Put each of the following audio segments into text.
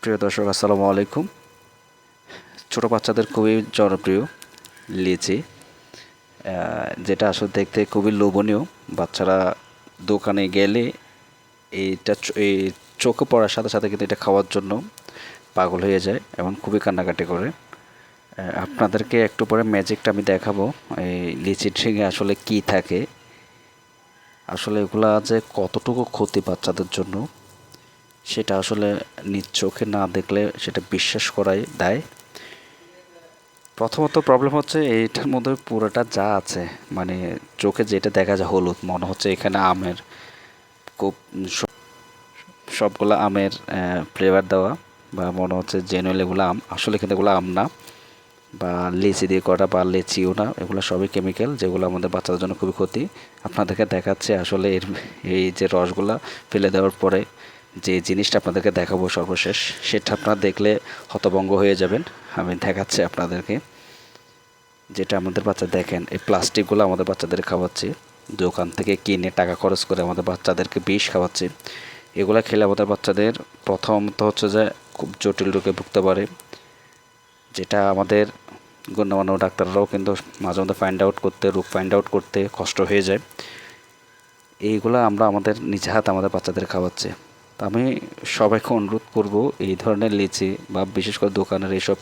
প্রিয় দর্শক, আসসালামু আলাইকুম। ছোট বাচ্চাদের খুবই জনপ্রিয় লিচি, যেটা আসলে দেখতে খুবই লোভনীয়। বাচ্চারা দোকানে গেলে এই চোখে পড়ার সাথে সাথে কিন্তু এটা খাওয়ার জন্য পাগল হয়ে যায় এবং খুবই কান্নাকাটি করে। আপনাদেরকে একটু পরে ম্যাজিকটা আমি দেখাবো। এই লিচি ট্রিঙে আসলে কি থাকে, আসলে এগুলা যে কতটুকু ক্ষতি বাচ্চাদের জন্য সেটা আসলে নিজ চোখে না দেখলে সেটা বিশ্বাস করাই দেয়। প্রথমত প্রবলেম হচ্ছে এইটার মধ্যে পুরোটা যা আছে, মানে চোখে যেটা দেখা যায় হলুদ, মনে হচ্ছে এখানে আমের খুব সবগুলো আমের ফ্লেভার দেওয়া, বা মনে হচ্ছে জেনুইন এগুলো আম, আসলে কিন্তু এগুলো আম না, বা লিচি দিয়ে করা, বা লিচিও না, এগুলো সবই কেমিক্যাল যেগুলো আমাদের বাচ্চাদের জন্য খুবই ক্ষতি। আপনাদেরকে দেখাচ্ছে আসলে এই যে রসগুলা ফেলে দেওয়ার পরে যে জিনিসটা আপনাদেরকে দেখাবো সর্বশেষ, সেটা আপনারা দেখলে হতভম্ব হয়ে যাবেন। আমি দেখাচ্ছি আপনাদেরকে, যেটা আমাদের বাচ্চা দেখেন, এই প্লাস্টিকগুলো আমাদের বাচ্চাদের খাওয়াচ্ছি, দোকান থেকে কিনে টাকা খরচ করে আমাদের বাচ্চাদেরকে বিষ খাওয়াচ্ছি। এগুলো খেলে আমাদের বাচ্চাদের প্রথমত হচ্ছে যে খুব জটিল রোগে ভুগতে পারে, যেটা আমাদের গণ্যমান্য ডাক্তাররাও কিন্তু মাঝে মধ্যে রোগ ফাইন্ড আউট করতে কষ্ট হয়ে যায়। এইগুলো আমরা আমাদের নিজে হাতে আমাদের বাচ্চাদের খাওয়াচ্ছি। তো আমি সবাইকে অনুরোধ করব, এই ধরনের লিচি বা বিশেষ করে দোকানের এইসব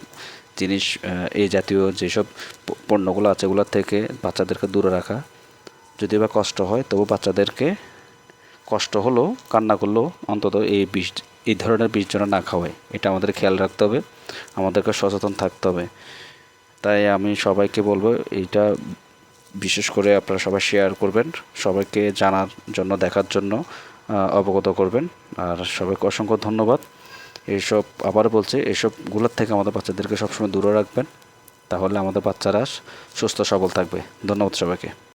জিনিস, এই জাতীয় যেসব পণ্যগুলো আছে এগুলোর থেকে বাচ্চাদেরকে দূরে রাখা। যদি বা কষ্ট হয় তবু বাচ্চাদেরকে কষ্ট হলেও, কান্না করলেও অন্তত এই ধরনের বিষ যেন না খাওয়ায়, এটা আমাদের খেয়াল রাখতে হবে, আমাদেরকে সচেতন থাকতে হবে। তাই আমি সবাইকে বলবো, এইটা বিশেষ করে আপনারা সবাই শেয়ার করবেন, সবাইকে জানার জন্য, দেখার জন্য অবগত করবেন। আর সবাইকে অসংখ্য ধন্যবাদ। এইসব আবার বলছি, এইসবগুলোর থেকে আমাদের বাচ্চাদেরকে সবসময় দূরে রাখবেন, তাহলে আমাদের বাচ্চারা সুস্থ সবল থাকবে। ধন্যবাদ সবাইকে।